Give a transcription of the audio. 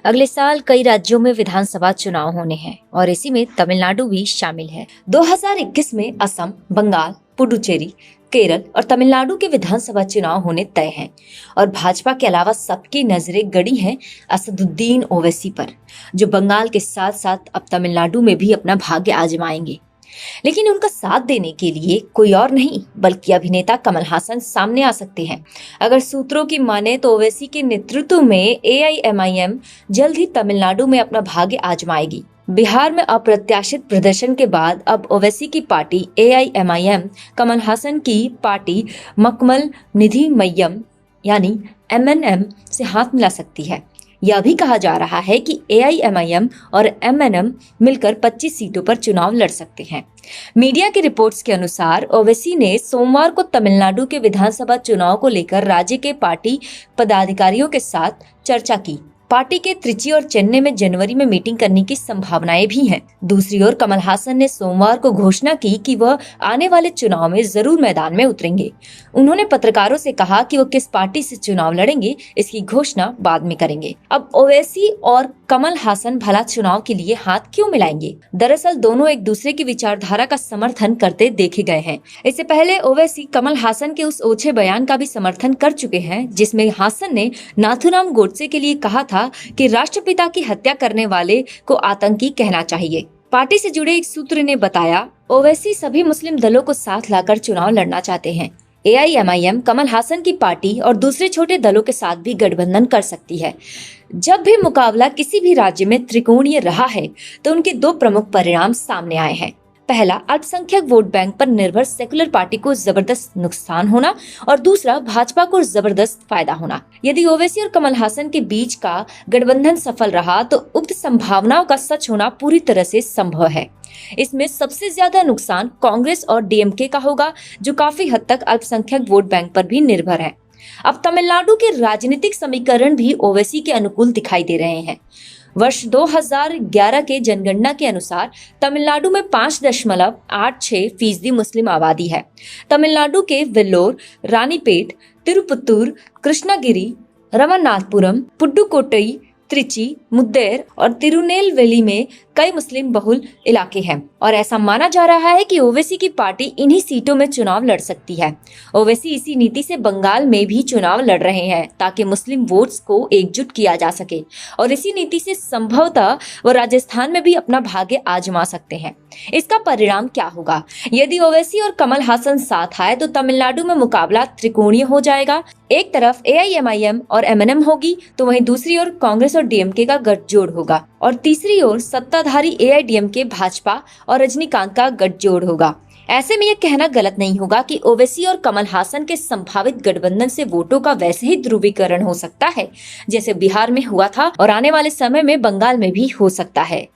अगले साल कई राज्यों में विधानसभा चुनाव होने हैं और इसी में तमिलनाडु भी शामिल है। 2021 में असम, बंगाल, पुडुचेरी, केरल और तमिलनाडु के विधानसभा चुनाव होने तय हैं और भाजपा के अलावा सबकी नजरें गड़ी हैं असदुद्दीन ओवैसी पर, जो बंगाल के साथ साथ अब तमिलनाडु में भी अपना भाग्य आजमाएंगे। लेकिन उनका साथ देने के लिए कोई और नहीं बल्कि अभिनेता कमल हासन सामने आ सकते हैं। अगर सूत्रों की माने तो ओवैसी के नेतृत्व में एआईएमआईएम जल्द ही तमिलनाडु में अपना भाग्य आजमाएगी। बिहार में अप्रत्याशित प्रदर्शन के बाद अब ओवैसी की पार्टी एआईएमआईएम कमल हासन की पार्टी मकमल निधि मय्यम यानी एमएनएम से हाथ मिला सकती है। यह भी कहा जा रहा है कि एआईएमआईएम और एमएनएम मिलकर 25 सीटों पर चुनाव लड़ सकते हैं। मीडिया की रिपोर्ट्स के अनुसार ओवैसी ने सोमवार को तमिलनाडु के विधानसभा चुनाव को लेकर राज्य के पार्टी पदाधिकारियों के साथ चर्चा की। पार्टी के त्रिची और चेन्नई में जनवरी में मीटिंग करने की संभावनाएं भी हैं। दूसरी ओर कमल हासन ने सोमवार को घोषणा की कि वह आने वाले चुनाव में जरूर मैदान में उतरेंगे। उन्होंने पत्रकारों से कहा कि वो किस पार्टी से चुनाव लड़ेंगे इसकी घोषणा बाद में करेंगे। अब ओवैसी और कमल हासन भला चुनाव के लिए हाथ क्यों मिलाएंगे? दरअसल दोनों एक दूसरे की विचारधारा का समर्थन करते देखे गए हैं। इससे पहले ओवैसी कमल हासन के उस ओछे बयान का भी समर्थन कर चुके हैं जिसमें हासन ने नाथुराम गोडसे के लिए कहा था कि राष्ट्रपिता की हत्या करने वाले को आतंकी कहना चाहिए। पार्टी से जुड़े एक सूत्र ने बताया, ओवैसी सभी मुस्लिम दलों को साथ लाकर चुनाव लड़ना चाहते हैं। एआईएमआईएम कमल हासन की पार्टी और दूसरे छोटे दलों के साथ भी गठबंधन कर सकती है। जब भी मुकाबला किसी भी राज्य में त्रिकोणीय रहा है तो उनके दो प्रमुख परिणाम सामने आए हैं। पहला, अल्पसंख्यक वोट बैंक पर निर्भर सेकुलर पार्टी को जबरदस्त नुकसान होना और दूसरा, भाजपा को जबरदस्त फायदा होना। यदि ओवैसी और कमल हासन के बीच का गठबंधन सफल रहा तो उक्त संभावनाओं का सच होना पूरी तरह से संभव है। इसमें सबसे ज्यादा नुकसान कांग्रेस और डीएमके का होगा, जो काफी हद तक अल्पसंख्यक वोट बैंक पर भी निर्भर है। अब तमिलनाडु के राजनीतिक समीकरण भी ओवैसी के अनुकूल दिखाई दे रहे हैं। वर्ष 2011 के जनगणना के अनुसार तमिलनाडु में 5.86% मुस्लिम आबादी है। तमिलनाडु के वेल्लोर, रानीपेट, तिरुपत्तूर, कृष्णागिरी, रामनाथपुरम, पुडुकोट्टई, त्रिची, मुद्देर और तिरुनेलवेली में कई मुस्लिम बहुल इलाके हैं और ऐसा माना जा रहा है कि ओवैसी की पार्टी इन्हीं सीटों में चुनाव लड़ सकती है। ओवैसी इसी नीति से बंगाल में भी चुनाव लड़ रहे हैं ताकि मुस्लिम वोट्स को एकजुट किया जा सके और इसी नीति से संभवतः वो राजस्थान में भी अपना भाग्य आजमा सकते हैं। इसका परिणाम क्या होगा? यदि ओवैसी और कमल हासन साथ आए तो तमिलनाडु में मुकाबला त्रिकोणीय हो जाएगा। एक तरफ एआईएमआईएम और एमएनएम होगी तो वहीं दूसरी ओर कांग्रेस और डीएमके का गठजोड़ होगा और तीसरी ओर सत्ताधारी एआईडीएमके, भाजपा और रजनीकांत का गठजोड़ होगा। ऐसे में यह कहना गलत नहीं होगा कि ओवैसी और कमल हासन के संभावित गठबंधन से वोटों का वैसे ही ध्रुवीकरण हो सकता है जैसे बिहार में हुआ था और आने वाले समय में बंगाल में भी हो सकता है।